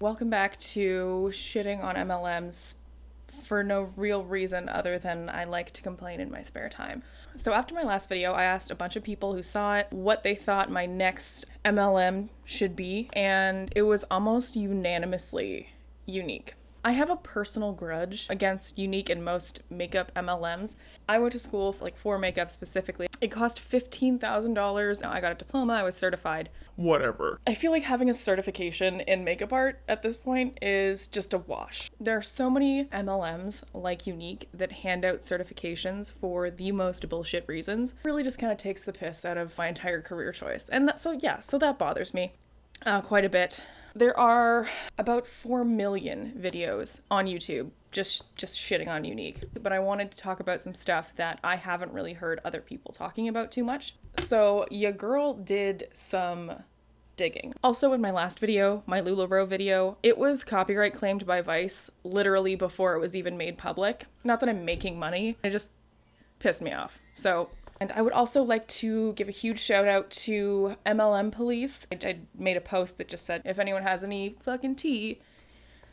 Welcome back to shitting on MLMs for no real reason other than I like to complain in my spare time. So after my last video, I asked a bunch of people who saw it what they thought my next MLM should be, and it was almost unanimously Younique. I have a personal grudge against Younique and most makeup MLMs. I went to school for makeup specifically. It cost $15,000. I got a diploma, I was certified. Whatever. I feel like having a certification in makeup art at this point is just a wash. There are so many MLMs like Younique that hand out certifications for the most bullshit reasons. It really just kind of takes the piss out of my entire career choice. And so that bothers me quite a bit. There are about 4 million videos on YouTube just shitting on Younique. But I wanted to talk about some stuff that I haven't really heard other people talking about too much. So your girl did some digging. Also in my last video, my LuLaRoe video, it was copyright claimed by Vice literally before it was even made public. Not that I'm making money, it just pissed me off. And I would also like to give a huge shout out to MLM police. I made a post that just said, if anyone has any fucking tea,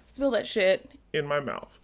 spill that shit. In my mouth.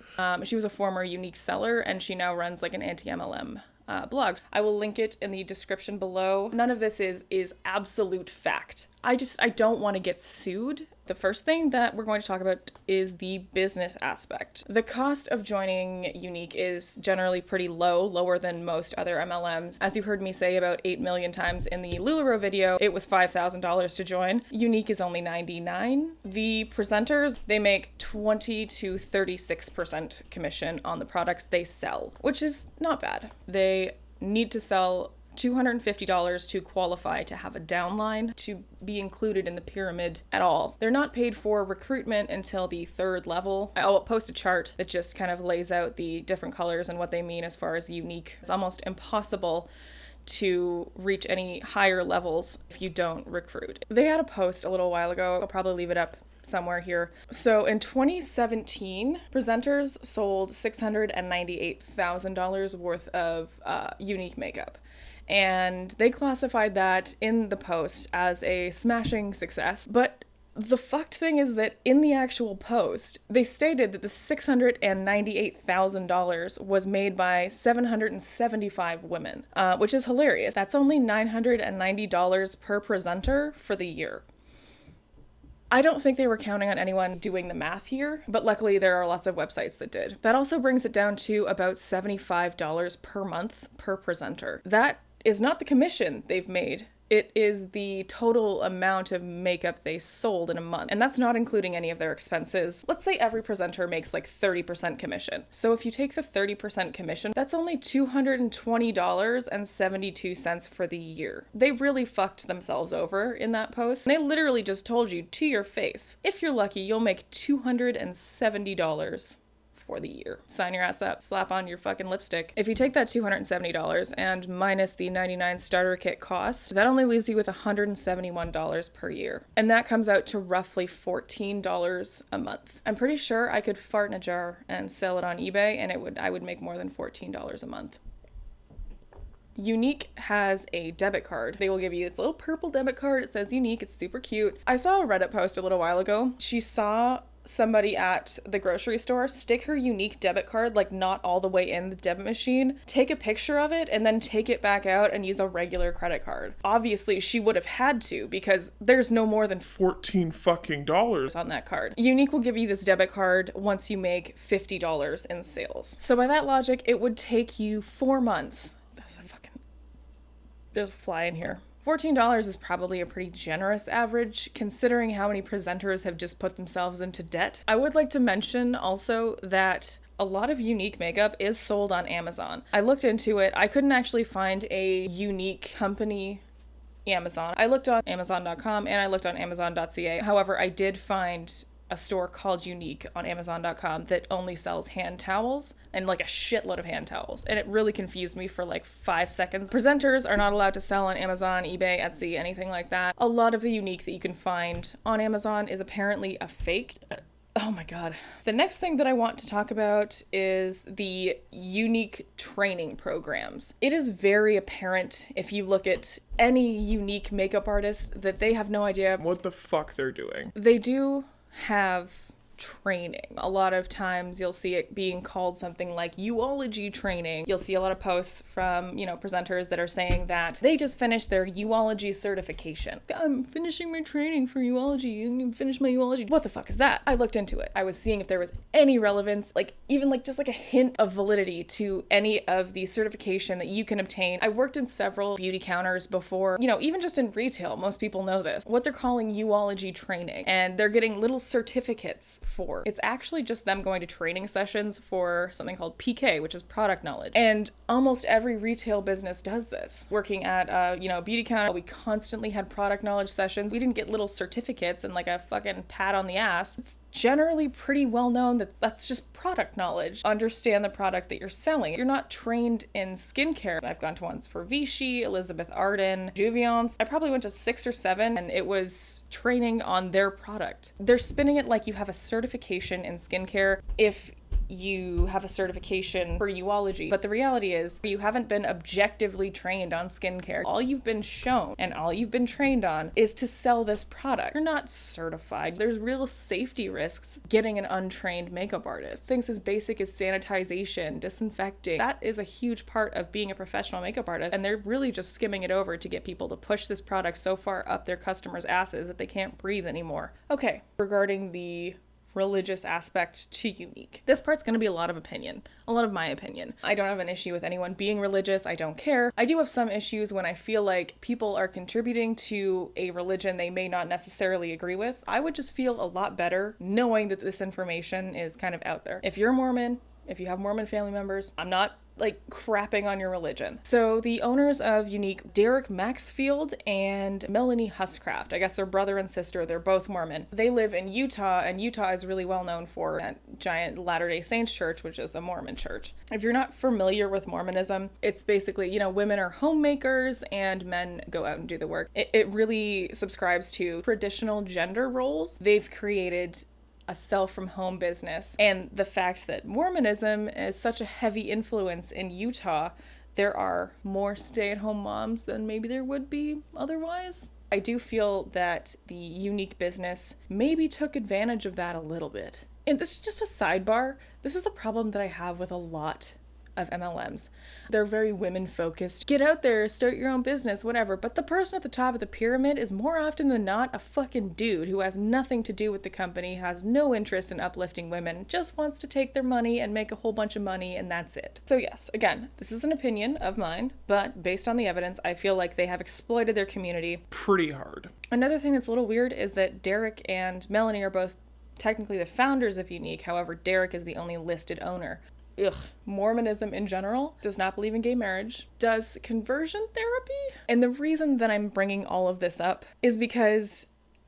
She was a former Younique seller, and she now runs an anti-MLM blog. I will link it in the description below. None of this is absolute fact. I don't want to get sued. The first thing that we're going to talk about is the business aspect. The cost of joining Younique is generally pretty low, lower than most other MLMs. As you heard me say about 8 million times in the LuLaRoe video, it was $5,000 to join. Younique is only $99. The presenters, they make 20 to 36% commission on the products they sell, which is not bad. They need to sell $250 to qualify to have a downline to be included in the pyramid at all. They're not paid for recruitment until the 3rd level. I'll post a chart that just kind of lays out the different colors and what they mean as far as Younique. It's almost impossible to reach any higher levels if you don't recruit. They had a post a little while ago. I'll probably leave it up somewhere here. So in 2017, presenters sold $698,000 worth of Younique makeup. And they classified that in the post as a smashing success. But the fucked thing is that in the actual post, they stated that the $698,000 was made by 775 women, which is hilarious. That's only $990 per presenter for the year. I don't think they were counting on anyone doing the math here, but luckily there are lots of websites that did. That also brings it down to about $75 per month per presenter. That is not the commission they've made. It is the total amount of makeup they sold in a month. And that's not including any of their expenses. Let's say every presenter makes 30% commission. So if you take the 30% commission, that's only $220.72 for the year. They really fucked themselves over in that post. They literally just told you to your face, if you're lucky, you'll make $270 for the year. Sign your ass up, slap on your fucking lipstick. If you take that $270 and minus the $99 starter kit cost, that only leaves you with $171 per year. And that comes out to roughly $14 a month. I'm pretty sure I could fart in a jar and sell it on eBay and I would make more than $14 a month. Younique has a debit card. They will give you this little purple debit card. It says Younique. It's super cute. I saw a Reddit post a little while ago. She saw somebody at the grocery store stick her Younique debit card not all the way in the debit machine, take a picture of it, and then take it back out and use a regular credit card. Obviously, she would have had to because there's no more than $14 fucking dollars on that card. Younique will give you this debit card once you make $50 in sales. So by that logic, it would take you 4 months. There's a fly in here. $14 is probably a pretty generous average, considering how many presenters have just put themselves into debt. I would like to mention also that a lot of Younique makeup is sold on Amazon. I looked into it. I couldn't actually find a Younique company Amazon. I looked on Amazon.com and I looked on Amazon.ca. However, I did find a store called Younique on Amazon.com that only sells hand towels and a shitload of hand towels. And it really confused me for 5 seconds. Presenters are not allowed to sell on Amazon, eBay, Etsy, anything like that. A lot of the Younique that you can find on Amazon is apparently a fake. Oh my god. The next thing that I want to talk about is the Younique training programs. It is very apparent if you look at any Younique makeup artist that they have no idea what the fuck they're doing. They do have training. A lot of times you'll see it being called something like uology training. You'll see a lot of posts from, presenters that are saying that they just finished their uology certification. I'm finishing my training for uology and finish my uology. What the fuck is that? I looked into it. I was seeing if there was any relevance, just a hint of validity to any of the certification that you can obtain. I worked in several beauty counters before, even just in retail. Most people know this. What they're calling uology training, and they're getting little certificates for. It's actually just them going to training sessions for something called PK, which is product knowledge. And almost every retail business does this. Working at a beauty counter, we constantly had product knowledge sessions. We didn't get little certificates and a fucking pat on the ass. It's generally pretty well known that that's just product knowledge. Understand the product that you're selling. You're not trained in skincare. I've gone to ones for Vichy, Elizabeth Arden, Juviance. I probably went to 6 or 7, and it was training on their product. They're spinning it like you have a certification in skincare if you have a certification for uology. But the reality is you haven't been objectively trained on skincare. All you've been shown and all you've been trained on is to sell this product. You're not certified. There's real safety risks getting an untrained makeup artist. Things as basic as sanitization, disinfecting. That is a huge part of being a professional makeup artist, and they're really just skimming it over to get people to push this product so far up their customers' asses that they can't breathe anymore. Okay, regarding the religious aspect to Younique. This part's going to be a lot of my opinion. I don't have an issue with anyone being religious. I don't care. I do have some issues when I feel like people are contributing to a religion they may not necessarily agree with. I would just feel a lot better knowing that this information is kind of out there. If you're Mormon, if you have Mormon family members, I'm not crapping on your religion. So the owners of Younique, Derek Maxfield and Melanie Huscraft, I guess they're brother and sister, they're both Mormon. They live in Utah, and Utah is really well known for that giant Latter-day Saints church, which is a Mormon church. If you're not familiar with Mormonism, it's basically, women are homemakers and men go out and do the work. It really subscribes to traditional gender roles. They've created a sell-from-home business, and the fact that Mormonism is such a heavy influence in Utah, there are more stay-at-home moms than maybe there would be otherwise. I do feel that the Younique business maybe took advantage of that a little bit. And this is just a sidebar. This is a problem that I have with a lot of MLMs. They're very women focused. Get out there, start your own business, whatever. But the person at the top of the pyramid is more often than not a fucking dude who has nothing to do with the company, has no interest in uplifting women, just wants to take their money and make a whole bunch of money, and that's it. So yes, again, this is an opinion of mine, but based on the evidence, I feel like they have exploited their community pretty hard. Another thing that's a little weird is that Derek and Melanie are both technically the founders of Younique. However, Derek is the only listed owner. Mormonism in general does not believe in gay marriage, does conversion therapy. And the reason that I'm bringing all of this up is because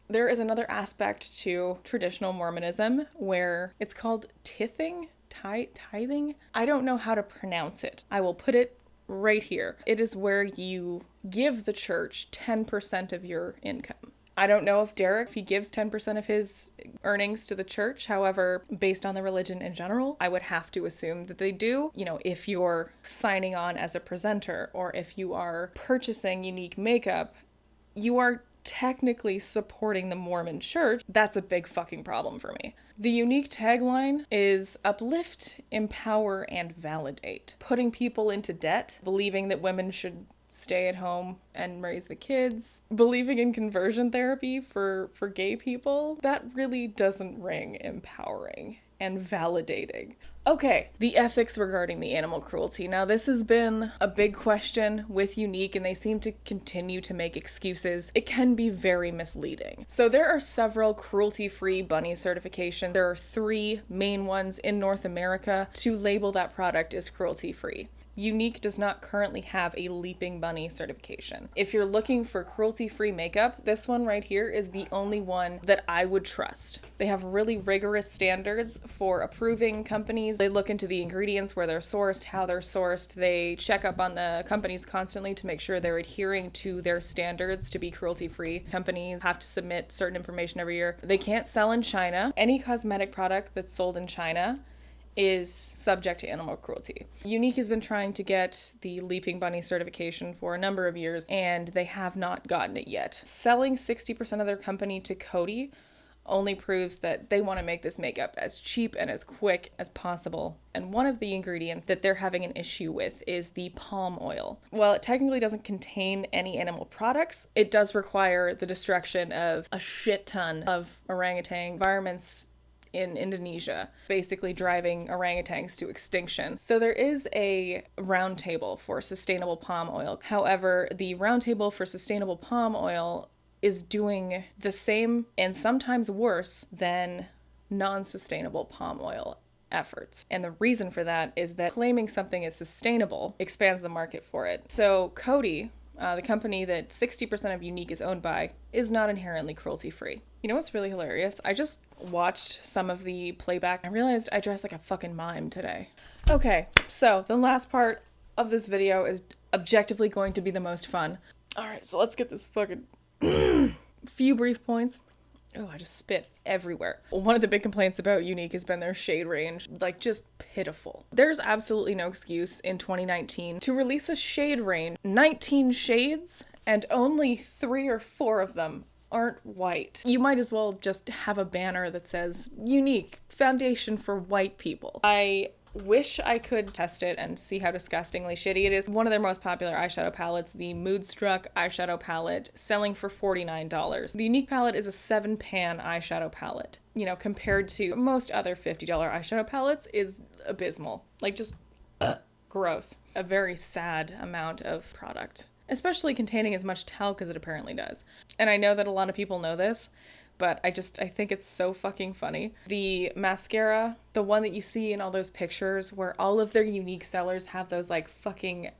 there is another aspect to traditional Mormonism where it's called tithing. I don't know how to pronounce it. I will put it right here. It is where you give the church 10% of your income. I don't know if Derek, if he gives 10% of his earnings to the church. However, based on the religion in general, I would have to assume that they do. If you're signing on as a presenter or if you are purchasing Younique makeup, you are technically supporting the Mormon church. That's a big fucking problem for me. The Younique tagline is uplift, empower, and validate. Putting people into debt, believing that women should stay at home and raise the kids, believing in conversion therapy for gay people, that really doesn't ring empowering and validating. Okay, the ethics regarding the animal cruelty. Now, this has been a big question with Younique, and they seem to continue to make excuses. It can be very misleading. So there are several cruelty-free bunny certifications. There are 3 main ones in North America to label that product as cruelty-free. Younique does not currently have a Leaping Bunny certification. If you're looking for cruelty-free makeup, this one right here is the only one that I would trust. They have really rigorous standards for approving companies. They look into the ingredients, where they're sourced, how they're sourced. They check up on the companies constantly to make sure they're adhering to their standards to be cruelty-free. Companies have to submit certain information every year. They can't sell in China. Any cosmetic product that's sold in China is subject to animal cruelty. Younique has been trying to get the Leaping Bunny certification for a number of years, and they have not gotten it yet. Selling 60% of their company to Cody only proves that they want to make this makeup as cheap and as quick as possible. And one of the ingredients that they're having an issue with is the palm oil. While it technically doesn't contain any animal products, it does require the destruction of a shit ton of orangutan environments in Indonesia, basically driving orangutans to extinction. So there is a roundtable for sustainable palm oil. However, the roundtable for sustainable palm oil is doing the same and sometimes worse than non-sustainable palm oil efforts. And the reason for that is that claiming something is sustainable expands the market for it. So Coty, the company that 60% of Younique is owned by, is not inherently cruelty-free. You know what's really hilarious? I just watched some of the playback. I realized I dressed like a fucking mime today. Okay, so the last part of this video is objectively going to be the most fun. All right, so let's get this fucking few brief points. Oh, I just spit everywhere. One of the big complaints about Younique has been their shade range, like just pitiful. There's absolutely no excuse in 2019 to release a shade range, 19 shades, and only 3 or 4 of them aren't white. You might as well just have a banner that says Younique, foundation for white people. I wish I could test it and see how disgustingly shitty it is. One of their most popular eyeshadow palettes, the Moodstruck eyeshadow palette, selling for $49. The Younique palette is a 7-pan eyeshadow palette. You know, compared to most other $50 eyeshadow palettes, is abysmal. Like, just gross. A very sad amount of product, especially containing as much talc as it apparently does. And I know that a lot of people know this, but I think it's so fucking funny. The mascara, the one that you see in all those pictures where all of their Younique sellers have those like fucking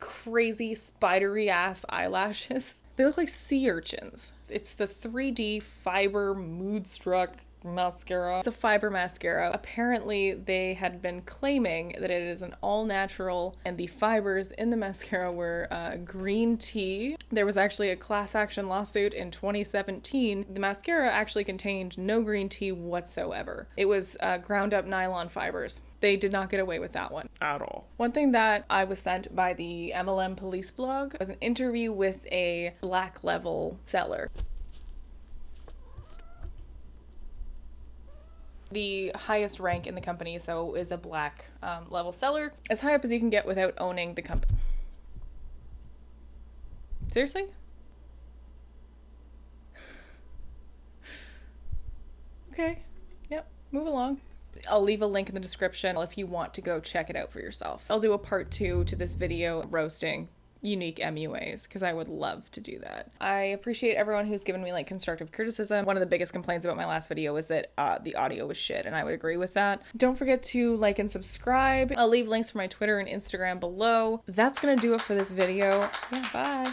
crazy spidery ass eyelashes. They look like sea urchins. It's the 3D fiber Moodstruck mascara. It's a fiber mascara. Apparently they had been claiming that it is an all-natural and the fibers in the mascara were green tea. There was actually a class action lawsuit in 2017. The mascara actually contained no green tea whatsoever. It was ground up nylon fibers. They did not get away with that one. At all. One thing that I was sent by the MLM police blog was an interview with a black level seller. The highest rank in the company, so is a black level seller, as high up as you can get without owning the company. Seriously? Okay, yep, move along. I'll leave a link in the description if you want to go check it out for yourself. I'll do a part 2 to this video roasting Younique MUAs, because I would love to do that. I appreciate everyone who's given me like constructive criticism. One of the biggest complaints about my last video was that the audio was shit, and I would agree with that. Don't forget to like and subscribe. I'll leave links for my Twitter and Instagram below. That's gonna do it for this video. Yeah, bye.